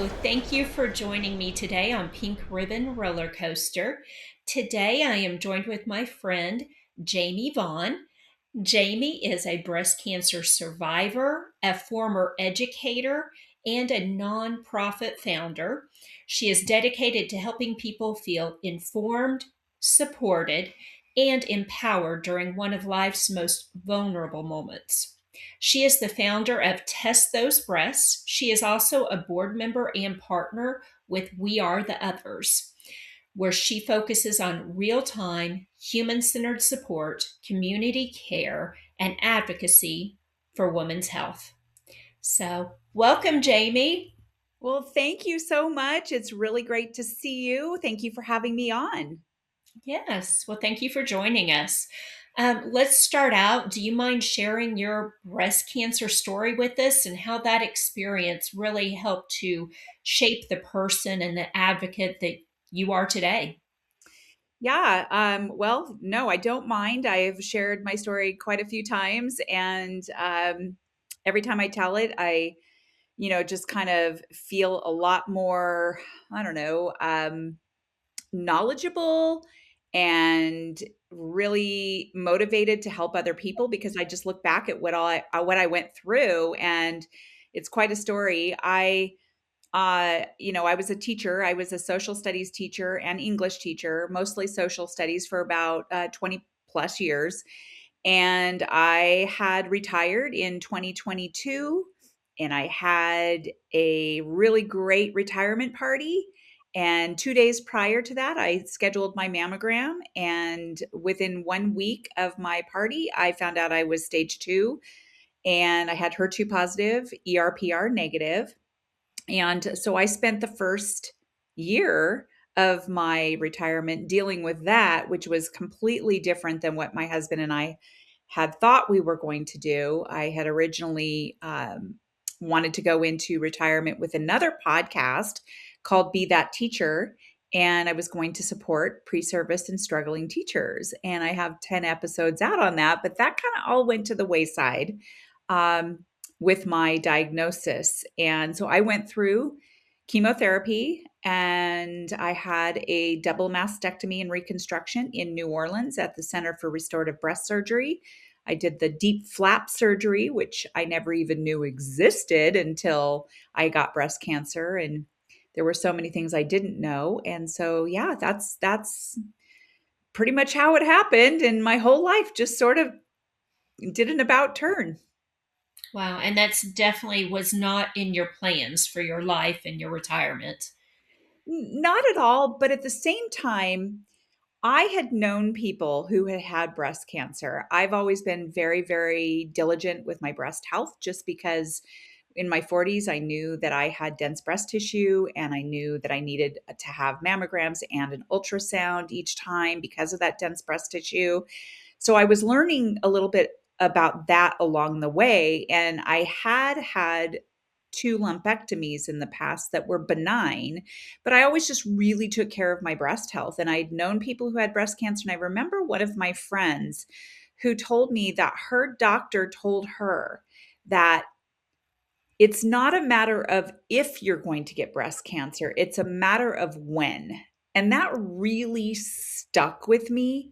Hello, thank you for joining me today on Pink Ribbon Roller Coaster. Today I am joined with my friend Jamie Vaughn. Jamie is a breast cancer survivor, a former educator, and a nonprofit founder. She is dedicated to helping people feel informed, supported, and empowered during one of life's most vulnerable moments. She is the founder of Test Those Breasts. She is also a board member and partner with We Are the Others, where she focuses on real time, human centered support, community care, and advocacy for women's health. So, welcome, Jamie. Well, thank you so much. It's really great to see you. Thank you for having me on. Yes, well, thank you for joining us. Let's start out. Do you mind sharing your breast cancer story with us and how that experience really helped to shape the person and the advocate that you are today? Yeah, well, no, I don't mind. I have shared my story quite a few times, and every time I tell it, I just kind of feel a lot more, I don't know, knowledgeable and really motivated to help other people because I just look back at what I went through, and it's quite a story. I was a teacher. I was a social studies teacher and English teacher, mostly social studies for about 20 plus years. And I had retired in 2022, and I had a really great retirement party. And 2 days prior to that, I scheduled my mammogram. And within 1 week of my party, I found out I was stage two, and I had HER2 positive, ERPR negative. And so I spent the first year of my retirement dealing with that, which was completely different than what my husband and I had thought we were going to do. I had originally wanted to go into retirement with another podcast called Be That Teacher. And I was going to support pre service and struggling teachers. And I have 10 episodes out on that, but that kind of all went to the wayside. Um, with my diagnosis. And so I went through chemotherapy, and I had a double mastectomy and reconstruction in New Orleans at the Center for Restorative Breast Surgery. I did the deep flap surgery, which I never even knew existed until I got breast cancer. And there were so many things I didn't know. And so, yeah, that's pretty much how it happened. And my whole life just sort of did an about turn. Wow, and that's definitely was not in your plans for your life and your retirement. Not at all, but at the same time, I had known people who had had breast cancer. I've always been very, very diligent with my breast health just because in my 40s, I knew that I had dense breast tissue, and I knew that I needed to have mammograms and an ultrasound each time because of that dense breast tissue. So I was learning a little bit about that along the way. And I had two lumpectomies in the past that were benign, but I always just really took care of my breast health. And I'd known people who had breast cancer. And I remember one of my friends who told me that her doctor told her that it's not a matter of if you're going to get breast cancer, it's a matter of when. And that really stuck with me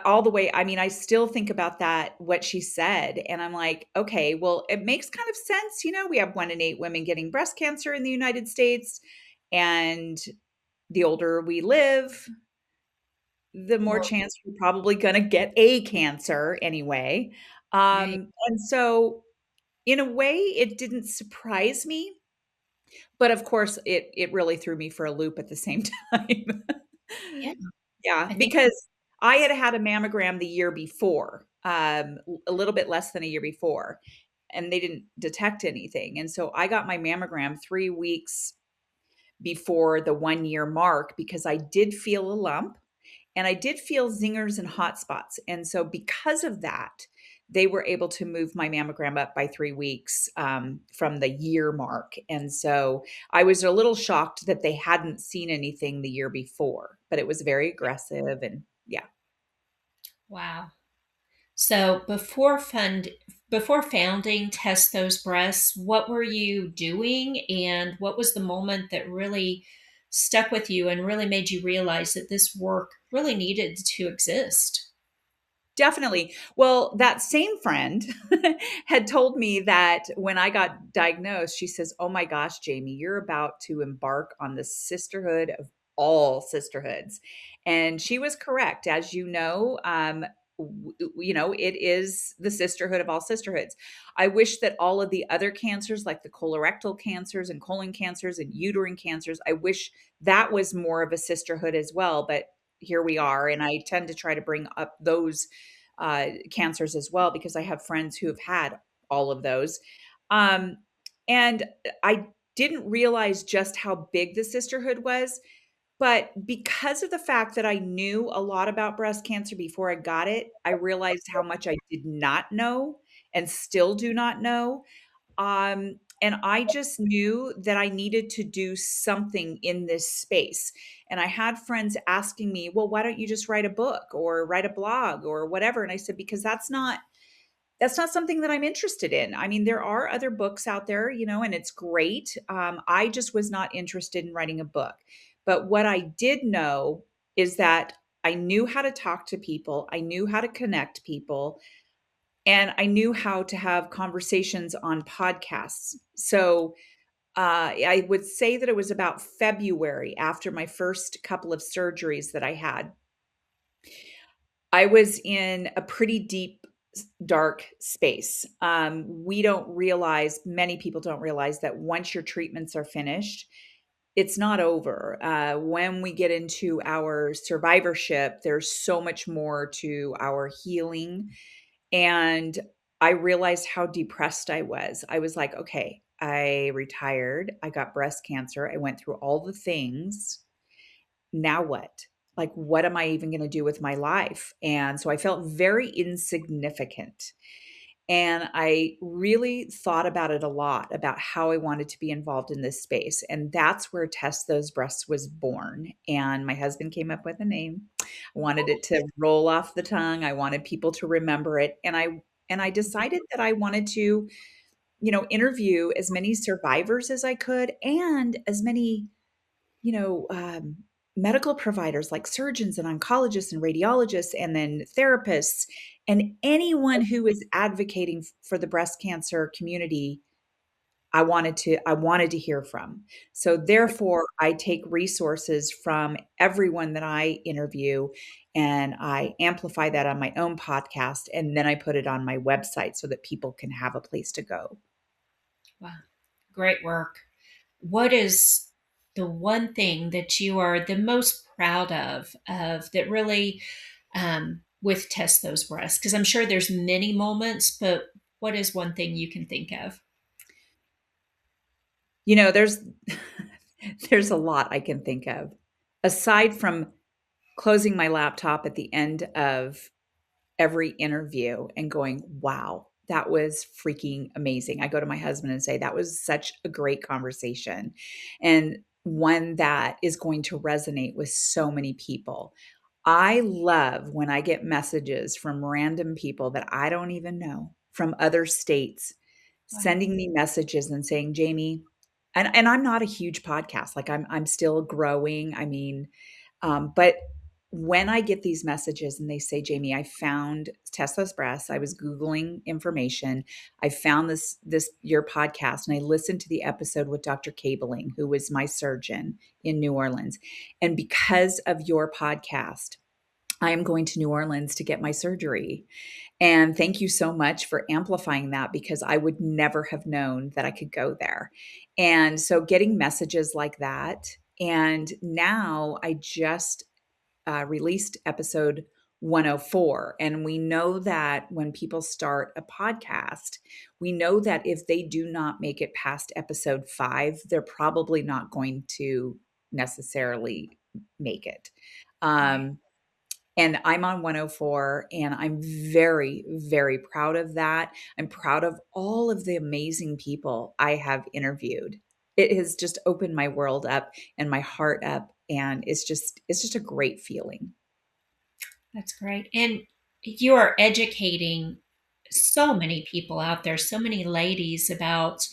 all the way. I mean, I still think about that, what she said. And I'm like, okay, well, it makes kind of sense. We have 1 in 8 women getting breast cancer in the United States. And the older we live, the more More chance we're probably going to get a cancer anyway. right. And so, in a way, it didn't surprise me. But of course, it really threw me for a loop at the same time. Yeah, Yeah, I think because I had had a mammogram the year before, a little bit less than a year before, and they didn't detect anything. And so I got my mammogram 3 weeks before the 1 year mark because I did feel a lump, and I did feel zingers and hot spots. And so because of that, they were able to move my mammogram up by 3 weeks, from the year mark. And so I was a little shocked that they hadn't seen anything the year before, but it was very aggressive, and yeah. wow. So before founding Test Those Breasts, what were you doing, and what was the moment that really stuck with you and really made you realize that this work really needed to exist? Definitely. Well, that same friend had told me that when I got diagnosed, she says, "Oh my gosh, Jamie, you're about to embark on the sisterhood of all sisterhoods." And she was correct. As it is the sisterhood of all sisterhoods. I wish that all of the other cancers, like the colorectal cancers and colon cancers and uterine cancers, I wish that was more of a sisterhood as well. But here we are. And I tend to try to bring up those cancers as well because I have friends who have had all of those. Um, and I didn't realize just how big the sisterhood was. But because of the fact that I knew a lot about breast cancer before I got it, I realized how much I did not know and still do not know. And I just knew that I needed to do something in this space. And I had friends asking me, well, why don't you just write a book or write a blog or whatever? And I said, because that's not something that I'm interested in. I mean, there are other books out there, and it's great. I just was not interested in writing a book. But what I did know is that I knew how to talk to people, I knew how to connect people, and I knew how to have conversations on podcasts. So I would say that it was about February after my first couple of surgeries that I had. I was in a pretty deep, dark space. We don't realize, many people don't realize that once your treatments are finished, it's not over. When we get into our survivorship, there's so much more to our healing. And I realized how depressed I was. I was like, okay, I retired. I got breast cancer. I went through all the things. Now what? Like, what am I even going to do with my life? And so I felt very insignificant. And I really thought about it a lot about how I wanted to be involved in this space. And that's where Test Those Breasts was born. And my husband came up with a name. I wanted it to roll off the tongue. I wanted people to remember it. And I decided that I wanted to, interview as many survivors as I could and as many you know, um, medical providers like surgeons and oncologists and radiologists, and then therapists, and anyone who is advocating for the breast cancer community. I wanted to hear from. So therefore, I take resources from everyone that I interview and I amplify that on my own podcast and then I put it on my website so that people can have a place to go. Wow, great work. What is the one thing that you are the most proud of that really with Test Those Breasts? Because I'm sure there's many moments, but what is one thing you can think of? There's there's a lot I can think of. Aside from closing my laptop at the end of every interview and going, wow, that was freaking amazing. I go to my husband and say, that was such a great conversation and one that is going to resonate with so many people. I love when I get messages from random people that I don't even know from other states Wow. sending me messages and saying, Jamie, and I'm not a huge podcast. Like I'm still growing. I mean, but when I get these messages and they say, Jamie, I found Tesla's breasts, I was Googling information. I found this your podcast and I listened to the episode with Dr. Cabling, who was my surgeon in New Orleans. And because of your podcast, I am going to New Orleans to get my surgery. And thank you so much for amplifying that because I would never have known that I could go there. And so getting messages like that. And now I just released episode 104. And we know that when people start a podcast, we know that if they do not make it past episode 5, they're probably not going to necessarily make it. Right. Um, and I'm on 104, and I'm very, very proud of that. I'm proud of all of the amazing people I have interviewed. It has just opened my world up and my heart up, and it's just a great feeling. That's great. And you are educating so many people out there, so many ladies about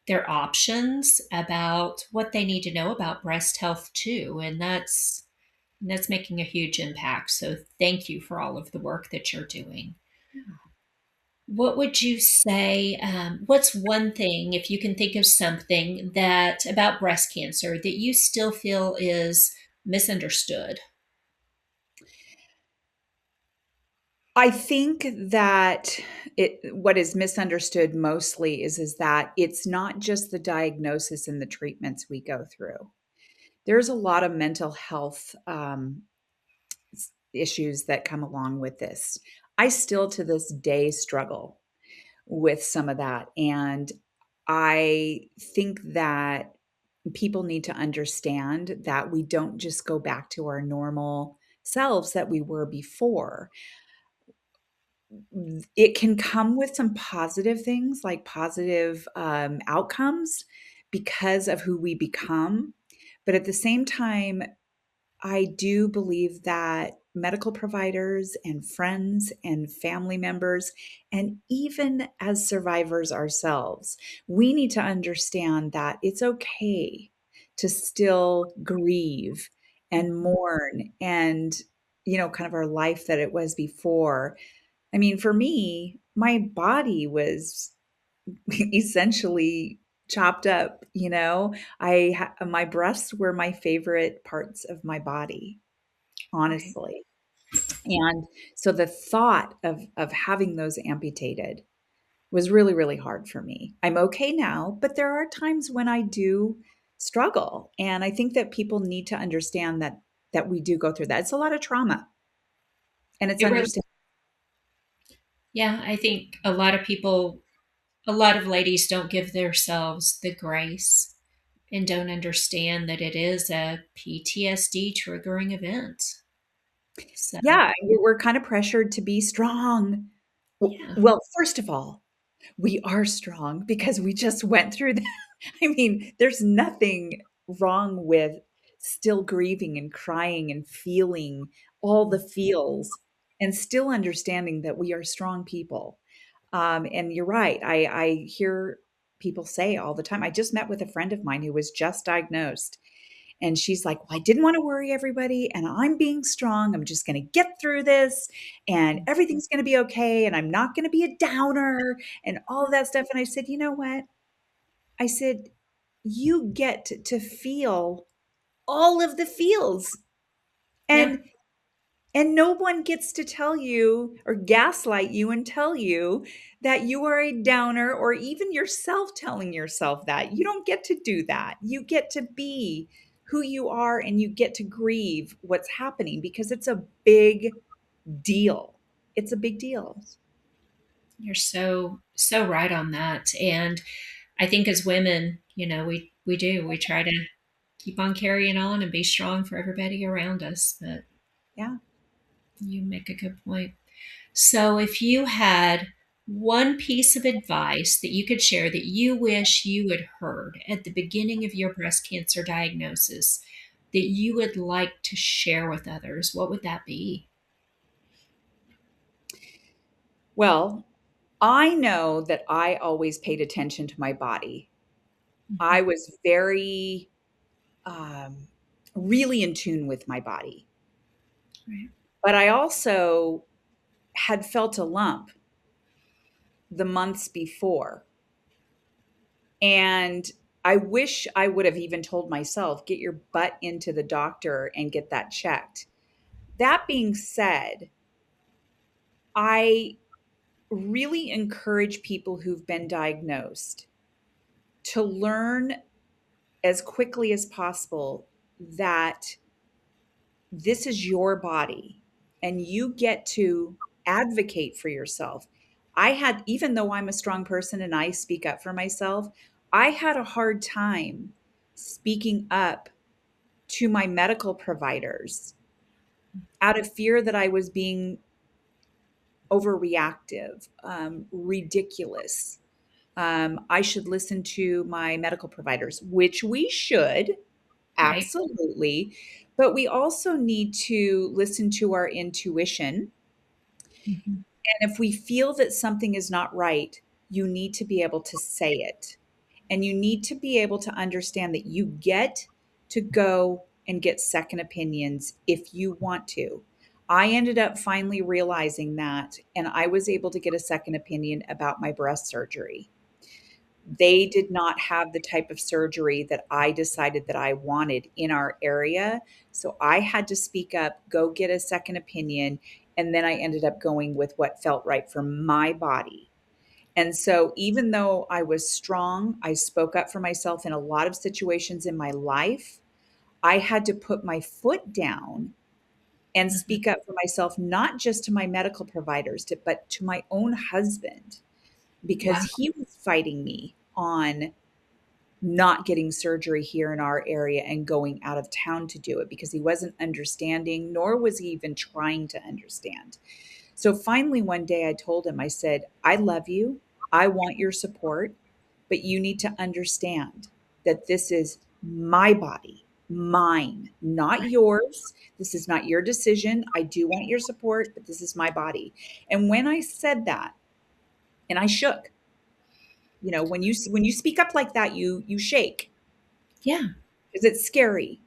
their options, about what they need to know about breast health too. And that's making a huge impact. So thank you for all of the work that you're doing. What would you say? What's one thing, if you can think of something that about breast cancer that you still feel is misunderstood? I think that what is misunderstood mostly is that it's not just the diagnosis and the treatments we go through. There's a lot of mental health issues that come along with this. I still to this day struggle with some of that. And I think that people need to understand that we don't just go back to our normal selves that we were before. It can come with some positive things like positive outcomes because of who we become. But at the same time, I do believe that medical providers and friends and family members, and even as survivors ourselves, we need to understand that it's okay to still grieve and mourn and, kind of our life that it was before. I mean, for me, my body was essentially chopped up, my breasts were my favorite parts of my body, Right. honestly. And so the thought of having those amputated was really, really hard for me. I'm okay now, but there are times when I do struggle. And I think that people need to understand that we do go through that. It's a lot of trauma and it's It really, understandable. yeah, I think a lot of people, a lot of ladies don't give themselves the grace and don't understand that it is a PTSD triggering event. So, Yeah, we're kind of pressured to be strong. yeah, Well, first of all, we are strong because we just went through that. I mean, there's nothing wrong with still grieving and crying and feeling all the feels and still understanding that we are strong people. And you're right. I hear people say all the time. I just met with a friend of mine who was just diagnosed. And she's like, well, I didn't want to worry everybody. And I'm being strong. I'm just going to get through this and everything's going to be okay. And I'm not going to be a downer and all of that stuff. And I said, you know what? I said, you get to feel all of the feels. yeah, And no one gets to tell you or gaslight you and tell you that you are a downer or even yourself telling yourself that. You don't get to do that. You get to be who you are and you get to grieve what's happening because it's a big deal. It's a big deal. you're so right on that. And I think as women, we try to keep on carrying on and be strong for everybody around us. But Yeah. you make a good point. So, if you had one piece of advice that you could share that you wish you had heard at the beginning of your breast cancer diagnosis that you would like to share with others, what would that be? Well, I know that I always paid attention to my body. I Mhm. was very, um, really in tune with my body. Right. But I also had felt a lump the months before. And I wish I would have even told myself, get your butt into the doctor and get that checked. That being said, I really encourage people who've been diagnosed to learn as quickly as possible that this is your body and you get to advocate for yourself. I had, even though I'm a strong person and I speak up for myself, I had a hard time speaking up to my medical providers out of fear that I was being overreactive, ridiculous. I should listen to my medical providers, which we should, Right. absolutely. But we also need to listen to our intuition Mhm. And if we feel that something is not right, you need to be able to say it. And you need to be able to understand that you get to go and get second opinions if you want to. I ended up finally realizing that, and I was able to get a second opinion about my breast surgery. They did not have the type of surgery that I decided that I wanted in our area. So I had to speak up, go get a second opinion, and then I ended up going with what felt right for my body. And so, even though I was strong, I spoke up for myself in a lot of situations in my life. I had to put my foot down and Mhm. speak up for myself, not just to my medical providers, but to my own husband, because Wow. he was fighting me on not getting surgery here in our area and going out of town to do it because he wasn't understanding, nor was he even trying to understand. So finally, one day I told him, I said, I love you. I want your support, but you need to understand that this is my body, mine, not yours. This is not your decision. I do want your support, but this is my body. And when I said that, and I shook, when you speak up like that, you shake Yeah, because it's scary.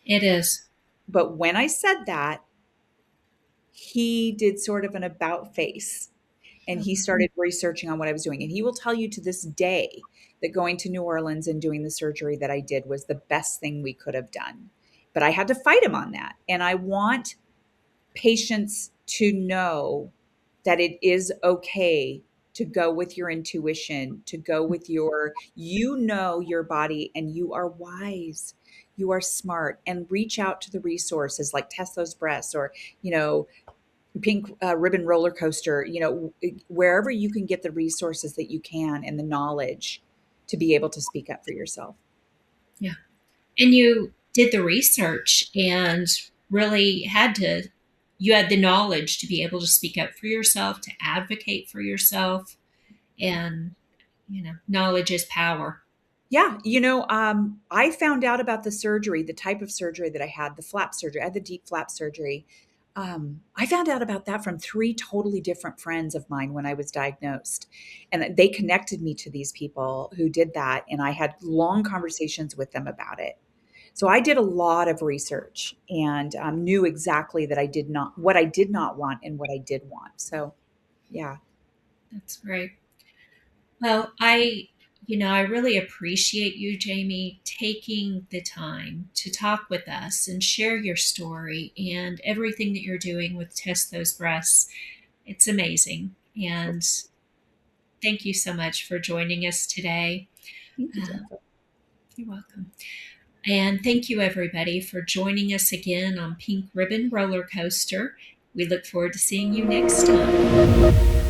it is. But when I said that, he did sort of an about face and he started researching on what I was doing. And he will tell you to this day that going to New Orleans and doing the surgery that I did was the best thing we could have done. But I had to fight him on that. And I want patients to know that it is okay to go with your intuition, to go with your body, and you are wise. You are smart, and reach out to the resources like Test Those Breasts or, you know, Pink Ribbon Roller Coaster, wherever you can get the resources that you can and the knowledge to be able to speak up for yourself. Yeah. And you did the research and really you had the knowledge to be able to speak up for yourself, to advocate for yourself. And, knowledge is power. Yeah, I found out about the surgery, the type of surgery that I had, the flap surgery. I had the deep flap surgery. I found out about that from three totally different friends of mine when I was diagnosed. And they connected me to these people who did that. And I had long conversations with them about it. So I did a lot of research and knew exactly that what I did not want and what I did want. So, yeah. That's great. Well, I really appreciate you, Jamie, taking the time to talk with us and share your story and everything that you're doing with Test Those Breasts. It's amazing. And thank you so much for joining us today. Thank you, Uh, Jennifer. you're welcome. And thank you, everybody, for joining us again on Pink Ribbon Roller Coaster. We look forward to seeing you next time.